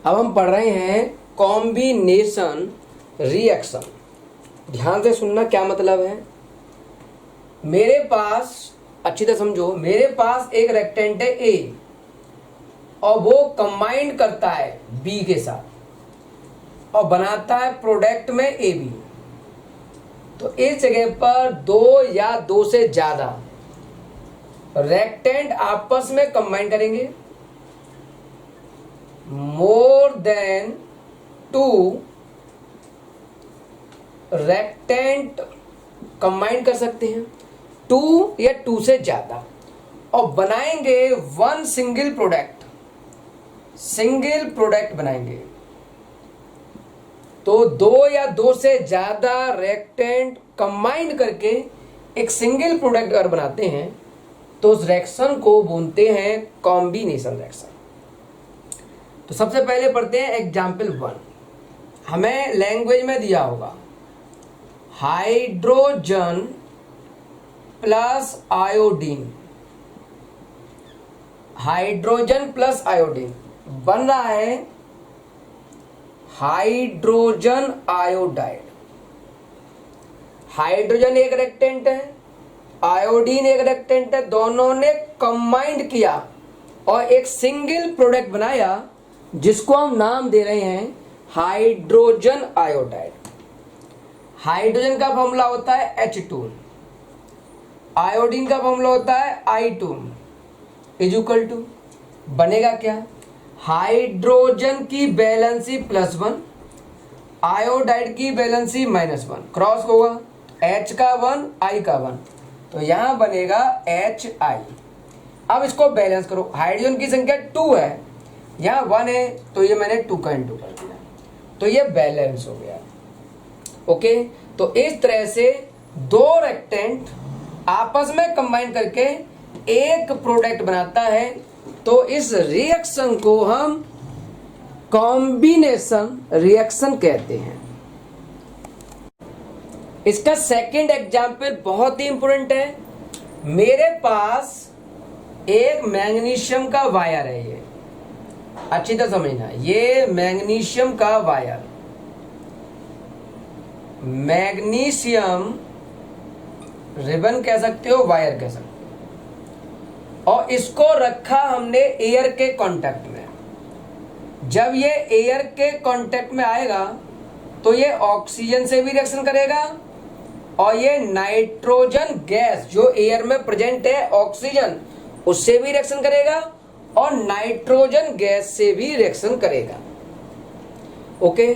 अब हम पढ़ रहे हैं कॉम्बिनेशन रिएक्शन। ध्यान से सुनना क्या मतलब है। मेरे पास अच्छी तरह समझो, मेरे पास एक रेक्टेंट है ए और वो कंबाइन करता है बी के साथ और बनाता है प्रोडक्ट में ए बी। तो इस जगह पर दो या दो से ज्यादा रेक्टेंट आपस में कंबाइन करेंगे। More than two reactant combine कर सकते हैं, टू या टू से ज्यादा, और बनाएंगे वन सिंगल प्रोडक्ट बनाएंगे। तो दो या दो से ज्यादा रेक्टेंट कंबाइन करके एक सिंगल प्रोडक्ट अगर बनाते हैं तो उस रिएक्शन को बोलते हैं कॉम्बिनेशन रिएक्शन। तो सबसे पहले पढ़ते हैं एग्जाम्पल 1। हमें लैंग्वेज में दिया होगा hydrogen plus iodine, hydrogen plus iodine बन रहा है हाइड्रोजन आयोडाइड। हाइड्रोजन एक रेक्टेंट है, आयोडीन एक रेक्टेंट है, दोनों ने कंबाइंड किया और एक सिंगल प्रोडक्ट बनाया जिसको हम नाम दे रहे हैं हाइड्रोजन आयोडाइड। हाइड्रोजन का फॉर्मूला होता है H2, आयोडीन का फॉर्मूला होता है I2 इक्वल टू, बनेगा क्या, हाइड्रोजन की वैलेंसी +1, आयोडाइड की वैलेंसी -1, क्रॉस होगा H का 1 I का 1, तो यहां बनेगा HI। अब इसको बैलेंस करो, हाइड्रोजन की संख्या 2 है, यहां 1 है, तो ये मैंने 2 का इंटू कर दिया, तो ये बैलेंस हो गया। ओके, तो इस तरह से दो रेक्टेंट आपस में कंबाइन करके एक प्रोडक्ट बनाता है, तो इस रिएक्शन को हम कॉम्बिनेशन रिएक्शन कहते हैं। इसका सेकंड एग्जाम्पल बहुत ही इंपॉर्टेंट है। मेरे पास एक मैग्नीशियम का वायर है, ये अच्छी तरह समझना, ये मैग्नीशियम का वायर, मैग्नीशियम रिबन कह सकते हो, वायर कह सकते हो, और इसको रखा हमने एयर के कांटेक्ट में। जब ये एयर के कांटेक्ट में आएगा तो ये ऑक्सीजन से भी रिएक्शन करेगा और ये नाइट्रोजन गैस जो एयर में प्रेजेंट है ऑक्सीजन, उससे भी रिएक्शन करेगा और नाइट्रोजन गैस से भी रिएक्शन करेगा। ओके,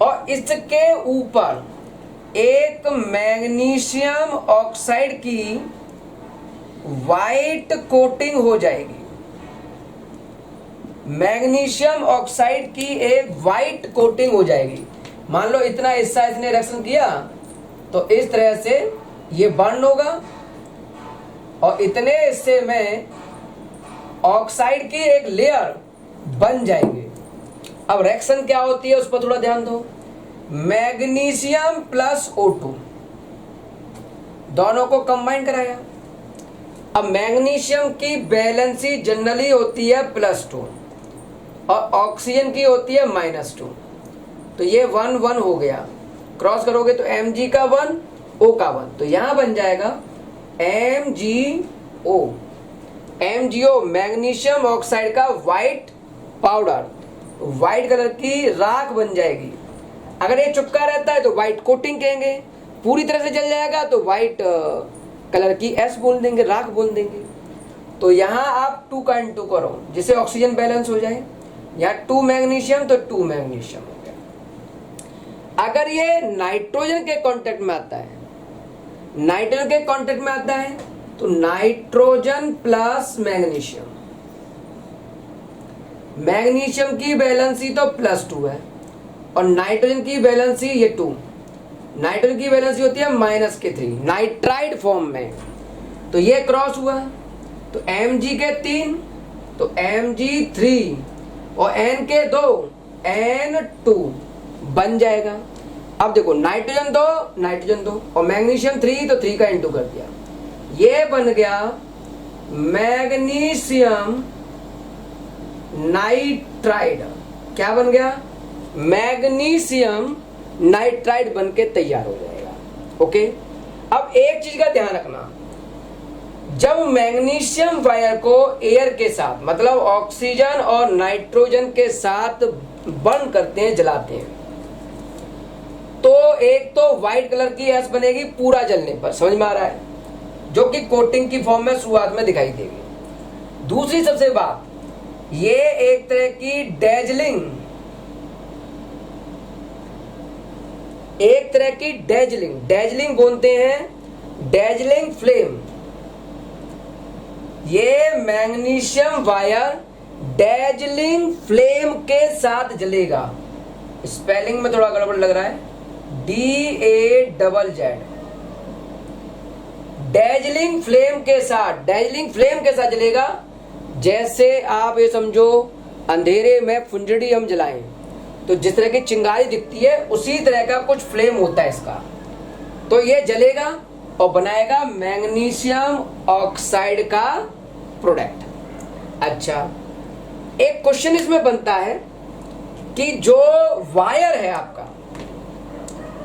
और इसके ऊपर एक मैग्नीशियम ऑक्साइड की वाइट कोटिंग हो जाएगी। मैग्नीशियम ऑक्साइड की एक वाइट कोटिंग हो जाएगी। मान लो इतना हिस्सा इसने रिएक्शन किया तो इस तरह से ये बर्न होगा और इतने हिस्से में ऑक्साइड की एक लेयर बन जाएगी। अब रिएक्शन क्या होती है उस पर थोड़ा ध्यान दो। मैग्नीशियम प्लस O2 दोनों को कंबाइन कराया। अब मैग्नीशियम की वैलेंसी जनरली होती है +2 और ऑक्सीजन की होती है -2, तो ये 1 1 हो गया, क्रॉस करोगे तो Mg का 1 O का 1, तो यहां बन जाएगा MgO। MgO मैग्नीशियम ऑक्साइड का वाइट पाउडर, वाइट कलर की राख बन जाएगी। अगर ये चिपका रहता है तो वाइट कोटिंग कहेंगे, पूरी तरह से जल जाएगा तो वाइट कलर की S बोल देंगे, राख बोल देंगे। तो यहाँ आप 2 का इंटू करो जिससे ऑक्सीजन बैलेंस हो जाए। यहाँ 2 मैग्नीशियम तो 2 मैग्नीशियम हो गया। अगर ये नाइट्रोजन के कांटेक्ट में आता है, नाइट्रोजन के कांटेक्ट में आता है तो नाइट्रोजन प्लस मैग्नीशियम, मैग्नीशियम की वैलेंसी तो +2 है और नाइट्रोजन की वैलेंसी ये 2, नाइट्रोजन की वैलेंसी होती है -3 नाइट्राइड फॉर्म में, तो ये क्रॉस हुआ तो Mg के 3 तो Mg3 और N के 2 N2 बन जाएगा। अब देखो नाइट्रोजन 2 और मैग्नीशियम 3 तो 3 का इंटू कर दिया, ये बन गया मैग्नीशियम नाइट्राइड। क्या बन गया, मैग्नीशियम नाइट्राइड बन के तैयार हो जाएगा। ओके, अब एक चीज का ध्यान रखना, जब मैग्नीशियम वायर को एयर के साथ मतलब ऑक्सीजन और नाइट्रोजन के साथ बर्न करते हैं, जलाते हैं, तो एक तो व्हाइट कलर की एस बनेगी पूरा जलने पर, समझ में आ रहा है, जो कि कोटिंग की फॉर्म में शुरुआत में दिखाई देगी। दूसरी सबसे बात, ये एक तरह की डेजलिंग बोलते हैं, डेजलिंग फ्लेम। ये मैग्नीशियम वायर डेजलिंग फ्लेम के साथ जलेगा। स्पेलिंग में थोड़ा गड़बड़ लग रहा है, DAZZ, डेजलिंग फ्लेम के साथ जलेगा। जैसे आप ये समझो अंधेरे में फुंजड़ी हम जलाएं तो जिस तरह की चिंगारी दिखती है, उसी तरह का कुछ फ्लेम होता है इसका। तो ये जलेगा और बनाएगा मैग्नीशियम ऑक्साइड का प्रोडक्ट। अच्छा, एक क्वेश्चन इसमें बनता है कि जो वायर है आपका,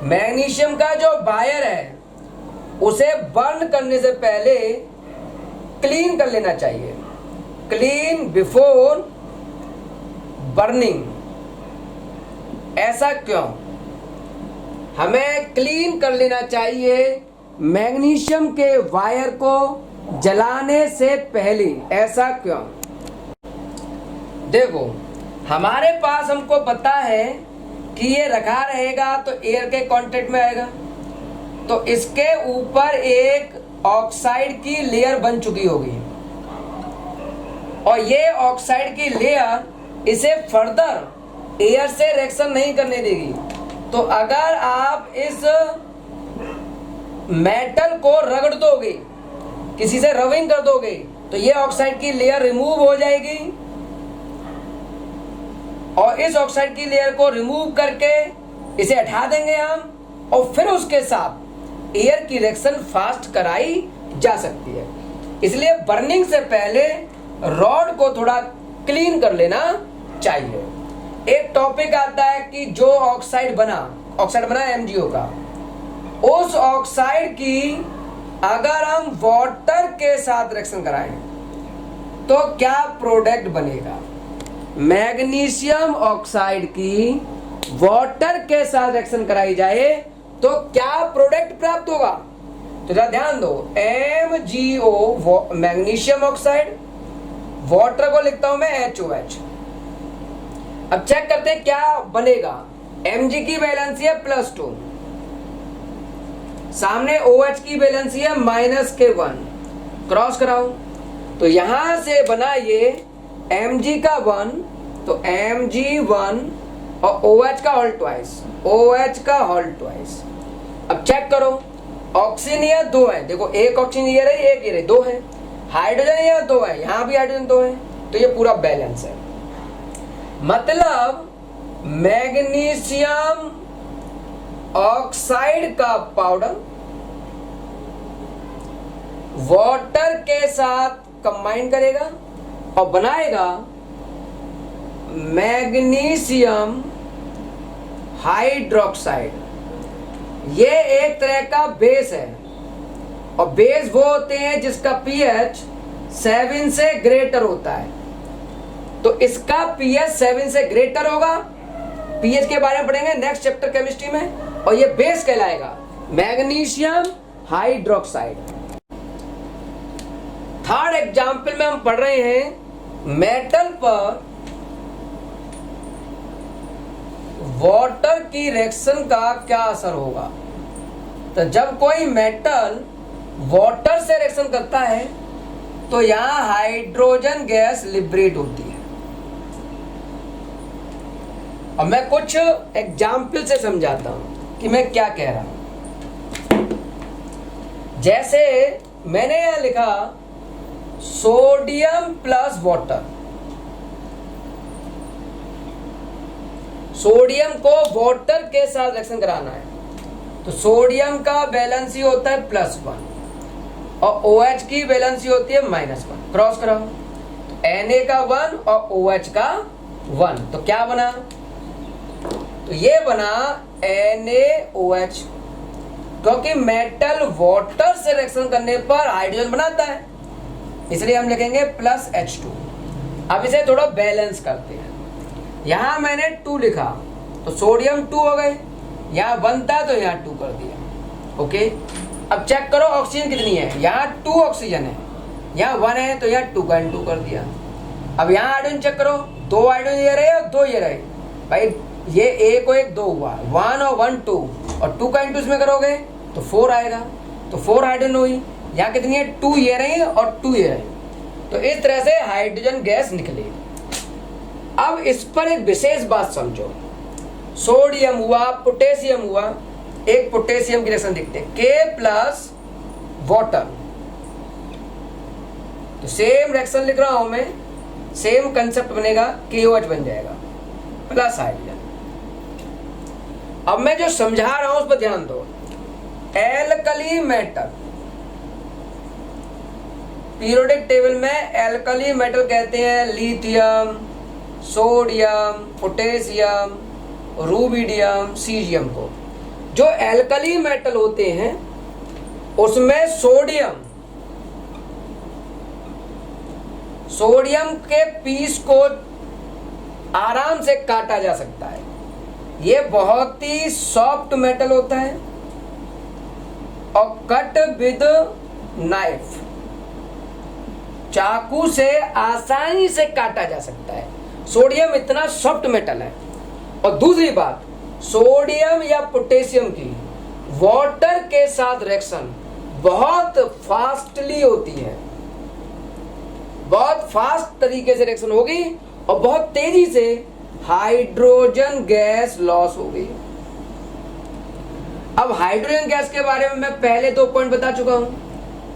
मैग्नीशियम का जो वायर है, उसे बर्न करने से पहले क्लीन कर लेना चाहिए, क्लीन बिफोर बर्निंग। ऐसा क्यों? हमें क्लीन कर लेना चाहिए मैग्नीशियम के वायर को जलाने से पहले, ऐसा क्यों? देखो, हमारे पास हमको पता है कि ये रखा रहेगा तो एयर के कांटेक्ट में आएगा, तो इसके ऊपर एक ऑक्साइड की लेयर बन चुकी होगी और ये ऑक्साइड की लेयर इसे फर्दर एयर से रिएक्शन नहीं करने देगी। तो अगर आप इस मेटल को रगड़ दोगे, किसी से रबिंग कर दोगे, तो ये ऑक्साइड की लेयर रिमूव हो जाएगी और इस ऑक्साइड की लेयर को रिमूव करके इसे हटा देंगे हम, और फिर उसके साथ एयर की रिएक्शन फास्ट कराई जा सकती है। इसलिए बर्निंग से पहले रॉड को थोड़ा क्लीन कर लेना चाहिए। एक टॉपिक आता है कि जो ऑक्साइड बना MgO का, उस ऑक्साइड की अगर हम वाटर के साथ रिएक्शन कराएं तो क्या प्रोडक्ट बनेगा। मैग्नीशियम ऑक्साइड की वाटर के साथ रिएक्शन कराई जाए तो क्या प्रोडक्ट प्राप्त होगा। तो जरा ध्यान दो, MgO मैग्नीशियम ऑक्साइड, वाटर को लिखता हूं मैं HOH। अब चेक करते हैं क्या बनेगा। Mg की वैलेंसी है +2, सामने OH की वैलेंसी है -1, क्रॉस कराओ तो यहां से बना ये Mg का 1, तो Mg1 और OH का होल ट्वाइस। अब चेक करो, ऑक्सीजन ये 2 है, देखो एक ऑक्सीजन ये रही, एक ये रही, 2 है। हाइड्रोजन ये 2 है, यहां भी हाइड्रोजन 2 है, तो ये पूरा बैलेंस है। मतलब मैग्नीशियम ऑक्साइड का पाउडर वाटर के साथ कंबाइन करेगा और बनाएगा मैग्नीशियम हाइड्रोक्साइड। ये एक तरह का बेस है और बेस वो होते हैं जिसका pH 7 से ग्रेटर होता है, तो इसका pH 7 से ग्रेटर होगा। pH के बारे में पढ़ेंगे नेक्स्ट चैप्टर केमिस्ट्री में, और ये बेस कहलाएगा मैग्नीशियम हाइड्रोक्साइड। थर्ड एग्जाम्पल में हम पढ़ रहे हैं मेटल पर वाटर की रिएक्शन का क्या असर होगा। तो जब कोई मेटल वाटर से रिएक्शन करता है तो यहां हाइड्रोजन गैस लिबरेट होती है। अब मैं कुछ एग्जाम्पल से समझाता हूं कि मैं क्या कह रहा हूं। जैसे मैंने यहां लिखा सोडियम प्लस वाटर, सोडियम को वाटर के साथ रिएक्शन कराना है, तो सोडियम का वैलेंसी होता है +1 और OH की वैलेंसी होती है -1, क्रॉस कराओ तो Na का 1 और OH का 1, तो क्या बना, तो ये बना NaOH, क्योंकि मेटल वाटर से रिएक्शन करने पर हाइड्रोजन बनाता है, इसलिए हम लिखेंगे प्लस H2। अब इसे थोड़ा बैलेंस करते हैं। यहां मैंने 2 लिखा तो सोडियम 2 हो गए, यहाँ 1 था तो यहाँ 2 कर दिया। ओके, अब चेक करो ऑक्सीजन कितनी है, यहाँ 2 ऑक्सीजन है, यहाँ 1 है तो यहाँ 2 कर दिया। अब यहाँ हाइड्रोजन चेक करो, 2 हाइड्रोजन ये रहे और 2 ये रहे, भाई ये 1 को 1 2 हुआ, 1 और 1 2 और 2 इसमें करोगे तो 4 आएगा, तो 4 हाइड्रोजन हुई। यहाँ कितनी है, 2 ये रही और 2 ये रही, तो इस तरह से हाइड्रोजन गैस निकली। अब इस पर एक विशेष बात समझो, सोडियम हुआ, पोटेशियम हुआ, एक पोटेशियम की रिएक्शन देखते हैं, K प्लस वाटर, तो सेम रिएक्शन लिख रहा हूं मैं, सेम कंसेप्ट बनेगा, KOH बन जाएगा प्लस हाइड्रोजन। अब मैं जो समझा रहा हूं उस पर ध्यान दो। एल्कली मेटल, पीरियोडिक टेबल में एल्कली मेटल कहते हैं lithium, sodium, potassium, rubidium, caesium को। जो एल्कली मेटल होते हैं उसमें सोडियम के पीस को आराम से काटा जा सकता है, ये बहुत ही सॉफ्ट मेटल होता है और कट विद नाइफ, चाकू से आसानी से काटा जा सकता है। सोडियम इतना सॉफ्ट मेटल है। और दूसरी बात, सोडियम या पोटेशियम की वाटर के साथ रिएक्शन बहुत फास्टली होती है, बहुत फास्ट तरीके से रिएक्शन होगी और बहुत तेजी से हाइड्रोजन गैस लॉस होगी। अब हाइड्रोजन गैस के बारे में मैं पहले 2 पॉइंट बता चुका हूं,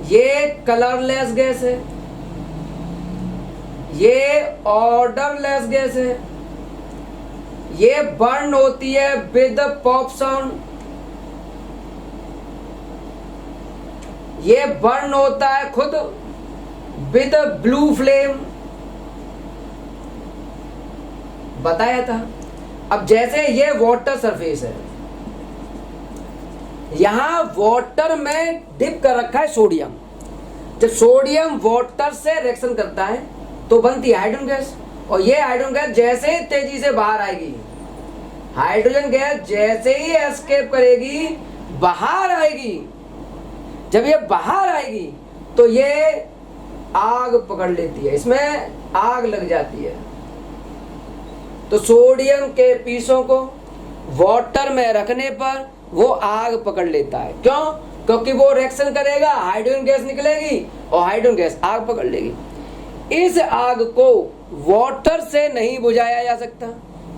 ये कलरलेस गैस है, ये ऑर्डरलेस गैस है, ये बर्न होती है विद पॉप साउंड, ये बर्न होता है खुद विद ब्लू फ्लेम, बताया था। अब जैसे ये वाटर सरफेस है, यहां वाटर में डिप कर रखा है सोडियम, जब सोडियम वाटर से रिएक्शन करता है तो बनती है हाइड्रोजन गैस, और ये हाइड्रोजन गैस जैसे ही तेजी से बाहर आएगी, हाइड्रोजन गैस जैसे ही एस्केप करेगी बाहर आएगी, जब ये बाहर आएगी तो ये आग पकड़ लेती है, इसमें आग लग जाती है। तो सोडियम के पीसों को वाटर में रखने पर वो आग पकड़ लेता है। क्यों? क्योंकि वो रिएक्शन करेगा, हाइड्रोजन गैस निकलेगी और हाइड्रोजन गैस आग पकड़ लेगी। इस आग को वाटर से नहीं बुझाया जा सकता,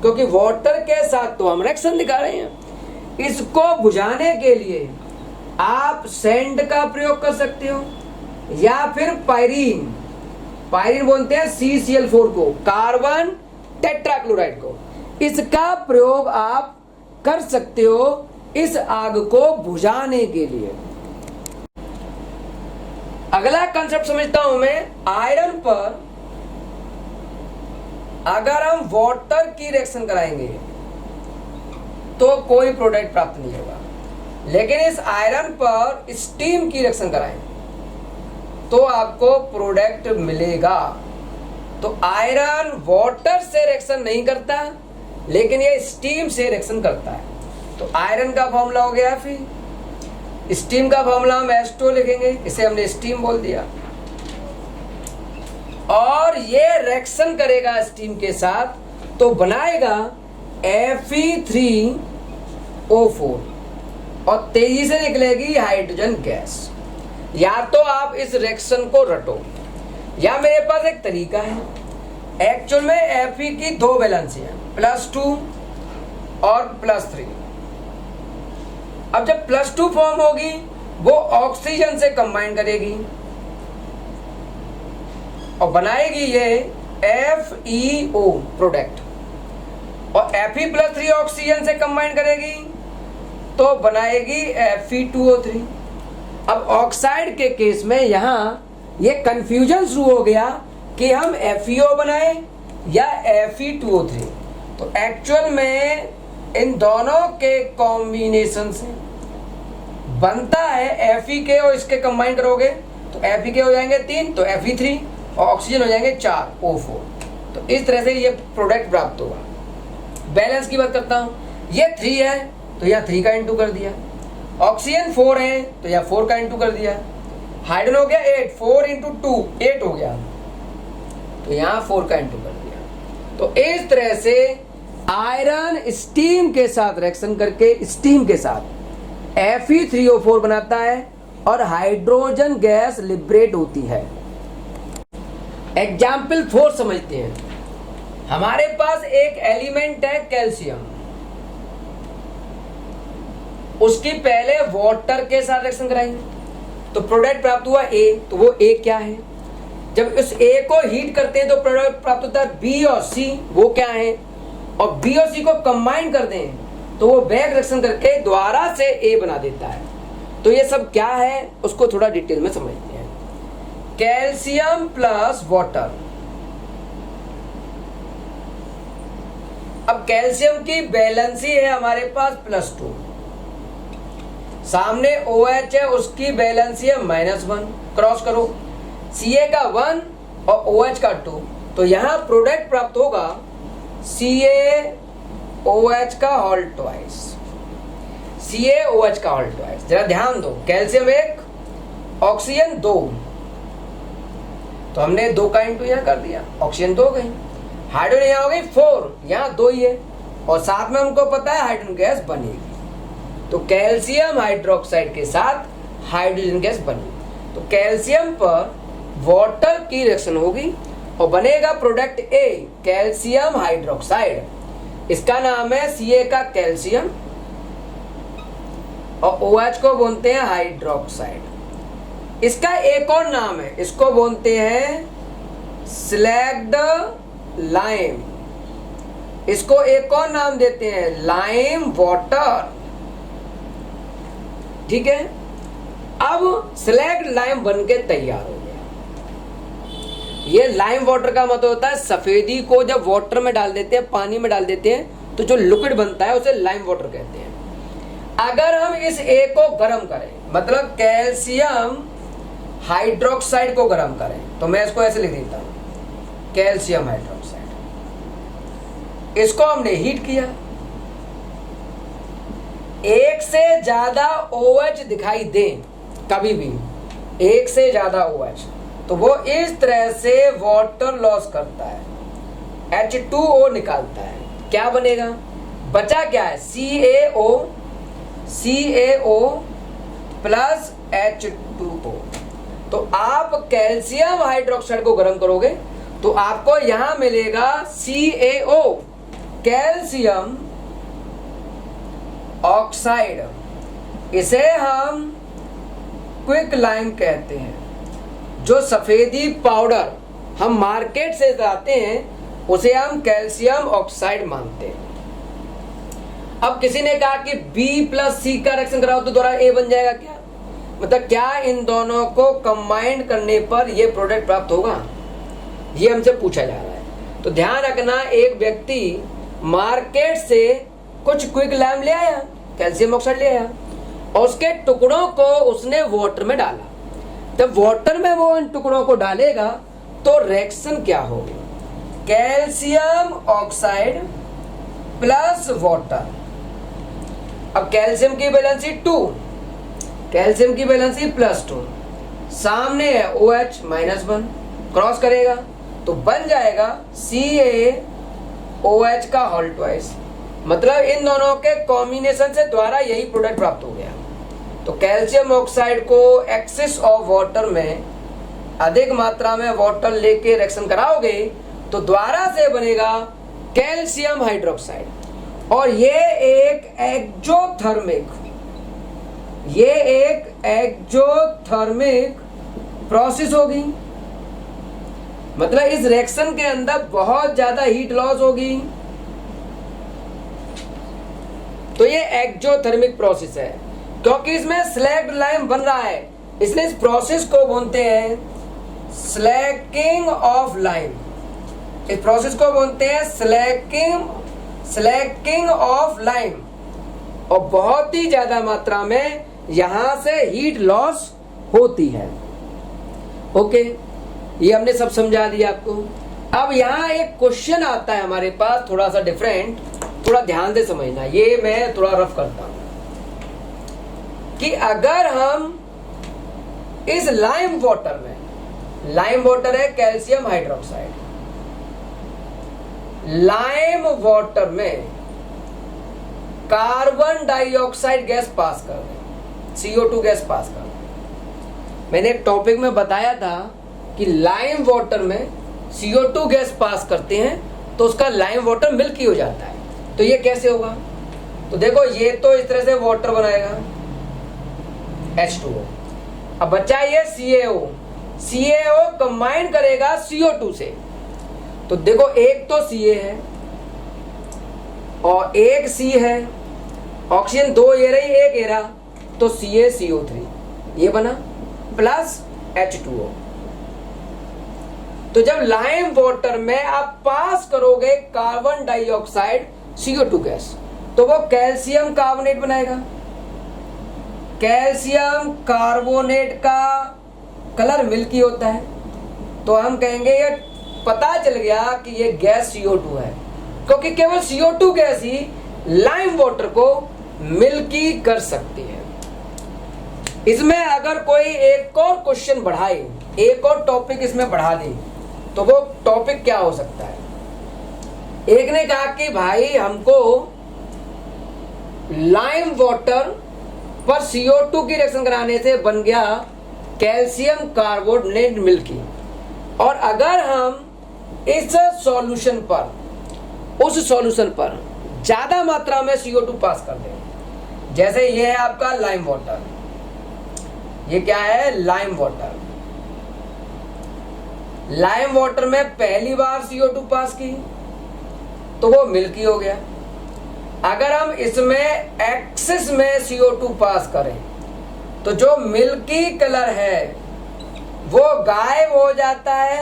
क्योंकि वाटर के साथ तो हम रिएक्शन दिखा रहे हैं। इसको बुझाने के लिए आप सैंड का प्रयोग कर सकते हो या फिर पायरीन बोलते हैं CCl4 को, कार्बन टेट्राक्लोराइड को, इसका प्रयोग आप कर सकते हो इस आग को बुझाने के लिए। अगला कंसेप्ट समझता हूं मैं, आयरन पर अगर हम वाटर की रिएक्शन कराएंगे तो कोई प्रोडक्ट प्राप्त नहीं होगा, लेकिन इस आयरन पर स्टीम की रिएक्शन कराएं तो आपको प्रोडक्ट मिलेगा। तो आयरन वाटर से रिएक्शन नहीं करता, लेकिन ये स्टीम से रिएक्शन करता है। तो आयरन का फॉर्मूला हो गया Fe, स्टीम का फॉर्मूला हम H2 लिखेंगे, इसे हमने स्टीम बोल दिया, और ये रिएक्शन करेगा स्टीम के साथ तो बनाएगा Fe3O4 और तेजी से निकलेगी हाइड्रोजन गैस। या तो आप इस रिएक्शन को रटो, या मेरे पास एक तरीका है। एक्चुअल में Fe की 2 वैलेंसी है, +2 और +3। अब जब +2 फॉर्म होगी वो ऑक्सीजन से कंबाइन करेगी और बनाएगी ये FeO प्रोडक्ट, और Fe+3 ऑक्सीजन से कंबाइन करेगी तो बनाएगी Fe2O3। अब ऑक्साइड के केस में यहां ये कंफ्यूजन शुरू हो गया कि हम FeO बनाएं या Fe2O3। तो एक्चुअल में इन दोनों के कॉम्बिनेशन से बनता है Fe और इसके कंबाइन करोगे तो Fe हो जाएंगे 3, तो Fe3 और ऑक्सीजन हो जाएंगे 4 O4। तो इस तरह से ये प्रोडक्ट प्राप्त होगा। बैलेंस की बात करता हूँ, ये 3 है तो यहाँ 3 का इंटू कर दिया, ऑक्सीजन 4 है तो यहाँ 4 का इंटू कर दिया, हाइड्रोजन हो गया 8, 4 इंटू 2 8 हो गया, तो यहाँ 4 का इंटू कर दिया। तो इस तरह से आयरन स्टीम के साथ रिएक्शन करके स्टीम के साथ Fe3O4 बनाता है और हाइड्रोजन गैस लिबरेट होती है। एग्जाम्पल 4 समझते हैं। हमारे पास एक एलिमेंट है कैल्शियम, उसकी पहले वाटर के साथ रिएक्शन कराएंगे तो प्रोडक्ट प्राप्त हुआ A। तो वो A क्या है? जब इस A को हीट करते हैं तो प्रोडक्ट प्राप्त होता है B और C। वो क्या है? और B और C को कंबाइन कर दें तो वो बैक रिएक्शन करके दोबारा से A बना देता है। तो ये सब क्या है उसको थोड़ा डिटेल में समझते हैं। Calcium plus water. अब कैल्शियम की बैलेंसी है हमारे पास +2, सामने OH है उसकी बैलेंसी है -1, क्रॉस करो, Ca का 1 और OH का 2, तो यहां प्रोडक्ट प्राप्त होगा CaOH का होल ट्वाइस, CaOH का होल ट्वाइस। जरा ध्यान दो, कैल्शियम 1 ऑक्सीजन 2, तो हमने 2 का इंटू यहां कर दिया, ऑक्सीजन 2 हो गई, हाइड्रोजन यहां हो गई 4, यहां 2 ही है, और साथ में हमको पता है हाइड्रोजन गैस बनेगी। तो कैल्शियम हाइड्रोक्साइड के साथ हाइड्रोजन गैस बनेगी। तो कैल्शियम पर वाटर की रिएक्शन होगी और बनेगा प्रोडक्ट A, कैल्शियम हाइड्रोक्साइड। इसका नाम है Ca का कैल्शियम और OH को बोलते हैं हाइड्रोक्साइड। इसका एक और नाम है, इसको बोलते हैं स्लैग्ड लाइम। इसको एक और नाम देते हैं लाइम वाटर। ठीक है, अब स्लैग्ड लाइम बनके तैयार हो गया। ये लाइम वाटर का मतलब होता है सफेदी को जब वाटर में डाल देते हैं, पानी में डाल देते हैं तो जो लिक्विड बनता है उसे लाइम वाटर कहते हैं। अगर हम इस A को गर्म करें, मतलब कैल्शियम हाइड्रोक्साइड को गर्म करें, तो मैं इसको ऐसे लिख देता हूं कैल्शियम हाइड्रोक्साइड। इसको हमने हीट किया, एक से ज्यादा OH दिखाई दे, कभी भी एक से ज्यादा OH, तो वो इस तरह से वाटर लॉस करता है, H2O निकालता है। क्या बनेगा? बचा क्या है? CaO plus H2O। तो आप कैल्शियम हाइड्रोक्साइड को गर्म करोगे तो आपको यहां मिलेगा CaO, कैल्शियम ऑक्साइड। इसे हम क्विक लाइम कहते हैं। जो सफेदी पाउडर हम मार्केट से लाते हैं उसे हम कैल्शियम ऑक्साइड मानते हैं। अब किसी ने कहा कि B प्लस C का रिएक्शन कराओ तो दोबारा A बन जाएगा क्या? मतलब क्या इन दोनों को कंबाइन करने पर यह प्रोडक्ट प्राप्त होगा? ये हमसे पूछा जा रहा है। तो ध्यान रखना, एक व्यक्ति मार्केट से कुछ क्विक लाइम ले आया, कैल्शियम ऑक्साइड ले आया और उसके टुकड़ों को उसने वाटर में डाला। जब वाटर में वो इन टुकड़ों को डालेगा तो रिएक्शन क्या होगी? Calcium oxide plus water. अब कैल्शियम की बैलेंसी 2, कैल्शियम की बैलेंसी +2, सामने है OH -1, क्रॉस करेगा तो बन जाएगा CaOH का होल ट्वाइस। मतलब इन दोनों के कॉम्बिनेशन से द्वारा यही प्रोडक्ट प्राप्त हो गया। तो कैल्शियम ऑक्साइड को एक्सेस ऑफ वाटर में, अधिक मात्रा में वाटर लेके रिएक्शन कराओगे तो द्वारा से बनेगा कैल्शियम हाइड्रोक्साइड। और ये एक एक्जोथर्मिक प्रोसेस होगी। मतलब इस रिएक्शन के अंदर बहुत ज्यादा हीट लॉस होगी। तो ये एक्जोथर्मिक प्रोसेस है, क्योंकि इसमें स्लैग्ड लाइम बन रहा है, इसलिए इस प्रोसेस को बोलते हैं स्लैकिंग ऑफ लाइम। इस प्रोसेस को बोलते हैं स्लैकिंग ऑफ लाइम, और बहुत ही ज्यादा मात्रा में यहां से हीट लॉस होती है। ओके, ये हमने सब समझा दिया आपको। अब यहां एक क्वेश्चन आता है हमारे पास, थोड़ा सा डिफरेंट, थोड़ा ध्यान से समझना, ये मैं थोड़ा रफ करता हूं कि अगर हम इस लाइम वाटर में, लाइम वाटर है कैल्शियम हाइड्रोक्साइड, लाइम वाटर में कार्बन डाइऑक्साइड गैस पास कर दें, CO2 गैस पास कर दें। मैंने एक टॉपिक में बताया था कि लाइम वाटर में CO2 गैस पास करते हैं तो उसका लाइम वाटर मिल्की हो जाता है। तो ये कैसे होगा? तो देखो, ये तो इस तरह से वाटर बनाएगा H2O, अब बचा ये CaO कंबाइन करेगा CO2 से। तो देखो, एक तो Ca है और एक C है, ऑक्सीजन 2 ये रही, एक ये रहा, तो CaCO3 ये बना प्लस H2O। तो जब लाइम वाटर में आप पास करोगे कार्बन डाइऑक्साइड CO2 गैस, तो वो कैल्शियम कार्बोनेट बनाएगा। कैल्शियम कार्बोनेट का कलर मिल्की होता है, तो हम कहेंगे ये पता चल गया कि ये गैस CO2 है, क्योंकि केवल CO2 गैस ही लाइम वाटर को मिल्की कर सकती है। इसमें अगर कोई एक और क्वेश्चन बढ़ाए, एक और टॉपिक इसमें बढ़ा दे, तो वो टॉपिक क्या हो सकता है? एक ने कहा कि भाई हमको लाइम वाटर पर CO2 की रिएक्शन कराने से बन गया कैल्शियम कार्बोनेट मिल्की, और अगर हम इस सॉल्यूशन पर, उस सॉल्यूशन पर ज्यादा मात्रा में CO2 पास कर दें, जैसे ये है आपका लाइम वाटर, ये क्या है? Lime water. लाइम वाटर में पहली बार CO2 पास की तो वो मिल्की हो गया। अगर हम इसमें एक्सिस में CO2 पास करें तो जो मिल्की कलर है वो गायब हो जाता है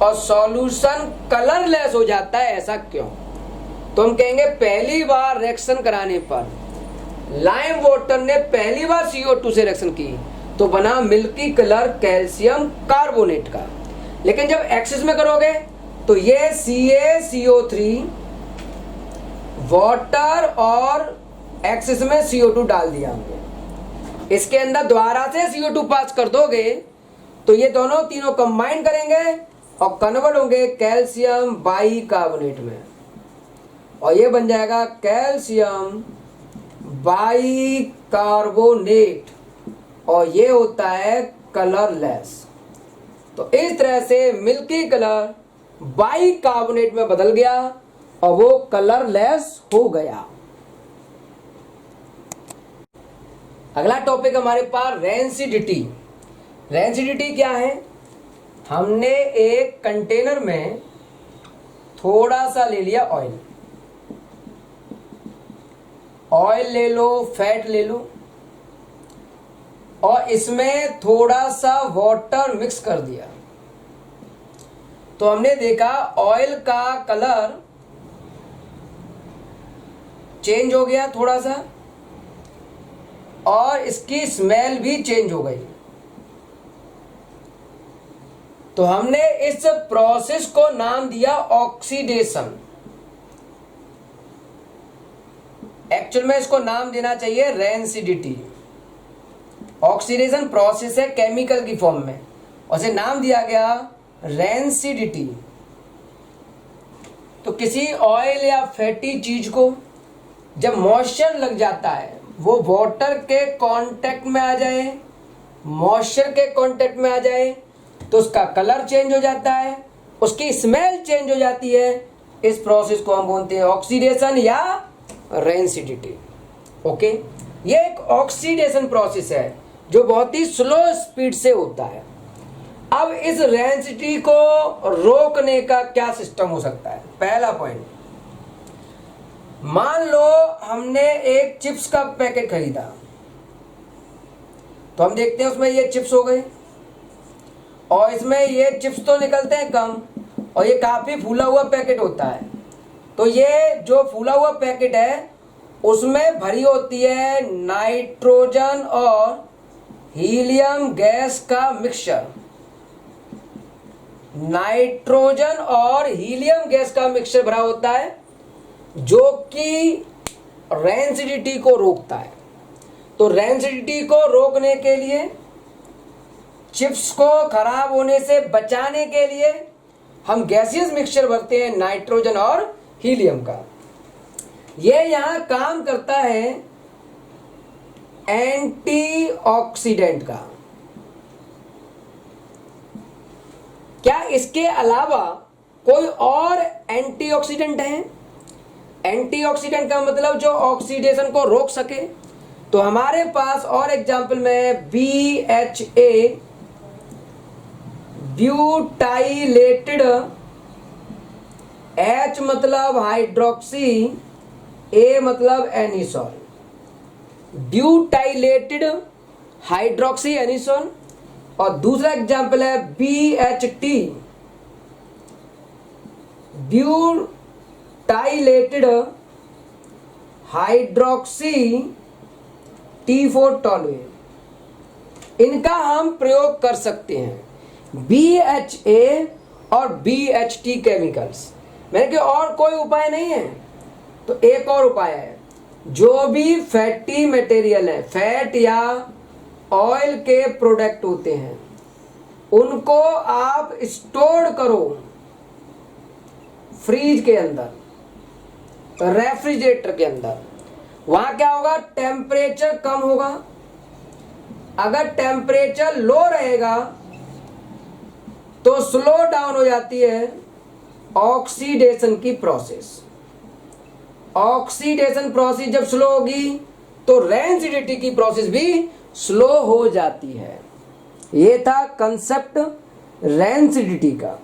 और सॉल्यूशन कलरलेस हो जाता है। ऐसा क्यों? तो हम कहेंगे पहली बार रिएक्शन कराने पर, लाइम वाटर ने पहली बार CO2 से रिएक्शन की तो बना मिल्की कलर कैल्शियम कार्बोनेट का। लेकिन जब एक्सिस में करोगे तो ये CaCO3 वाटर और एक्सिस में CO2 डाल दिया हमने, इसके अंदर दोबारा से CO2 पास कर दोगे तो ये दोनों तीनों कंबाइन करेंगे और कन्वर्ट होंगे कैल्शियम बाइकार्बोनेट में, और ये बन जाएगा कैल्शियम बाइकार्बोनेट, और ये होता है कलरलेस। तो इस तरह से मिल्की कलर बाइकार्बोनेट में बदल गया और वो कलरलेस हो गया। अगला टॉपिक हमारे पास रेंसिडिटी। रेंसिडिटी क्या है? हमने एक कंटेनर में थोड़ा सा ले लिया ऑयल, ऑयल ले लो, फैट ले लो, और इसमें थोड़ा सा वाटर मिक्स कर दिया, तो हमने देखा ऑयल का कलर चेंज हो गया थोड़ा सा, और इसकी स्मेल भी चेंज हो गई। तो हमने इस प्रोसेस को नाम दिया ऑक्सीडेशन। एक्चुअल में इसको नाम देना चाहिए रेंसिडिटी। ऑक्सीडेशन प्रोसेस है केमिकल की फॉर्म में, उसे नाम दिया गया रेंसिडिटी। तो किसी ऑयल या फैटी चीज को जब मॉइस्चर लग जाता है, वो वाटर के कांटेक्ट में आ जाए, मॉइस्चर के कांटेक्ट में आ जाए, तो उसका कलर चेंज हो जाता है, उसकी स्मेल चेंज हो जाती है। इस प्रोसेस को हम बोलते हैं ऑक्सीडेशन या रेंसिडिटी। ओके, ये एक ऑक्सीडेशन प्रोसेस है जो बहुत ही स्लो स्पीड से होता है। अब इस रेंसिडिटी को रोकने का क्या सिस्टम हो सकता है? पहला पॉइंट, मान लो हमने एक चिप्स का पैकेट खरीदा, तो हम देखते हैं उसमें ये चिप्स हो गए, और इसमें ये चिप्स तो निकलते हैं कम, और ये काफ़ी फूला हुआ पैकेट होता है। तो ये जो फूला हुआ पैकेट है उसमें भरी होती है नाइट्रोजन और हीलियम गैस का मिक्सचर। नाइट्रोजन और हीलियम गैस का मिक्सचर भरा होता है जो कि रेंसिडिटी को रोकता है। तो रेंसिडिटी को रोकने के लिए, चिप्स को खराब होने से बचाने के लिए हम गैसियस मिक्सचर भरते हैं नाइट्रोजन और हीलियम का। ये यहां काम करता है एंटीऑक्सीडेंट का। क्या इसके अलावा कोई और एंटीऑक्सीडेंट है? एंटीऑक्सीडेंट का मतलब जो ऑक्सीडेशन को रोक सके। तो हमारे पास और एग्जांपल में BHA, ब्यूटाइलेटेड, H मतलब हाइड्रोक्सी, A मतलब एनिसोल, ब्यूटाइलेटेड हाइड्रोक्सी एनिसोल। और दूसरा एग्जांपल है BHT, ब्यूटाइलेटेड हाइड्रोक्सी T4 टॉलुएन। इनका हम प्रयोग कर सकते हैं BHA और BHT केमिकल्स। मैंने कहा और कोई उपाय नहीं है, तो एक और उपाय है। जो भी फैटी मटेरियल है, फैट या ऑयल के प्रोडक्ट होते हैं, उनको आप स्टोर करो फ्रीज के अंदर, रेफ्रिजरेटर के अंदर। वहां क्या होगा, टेम्परेचर कम होगा। अगर टेम्परेचर लो रहेगा तो स्लो डाउन हो जाती है ऑक्सीडेशन की प्रोसेस। ऑक्सीडेशन प्रोसेस जब स्लो होगी तो रेंसिडिटी की प्रोसेस भी स्लो हो जाती है। ये था कंसेप्ट रेंसिडिटी का।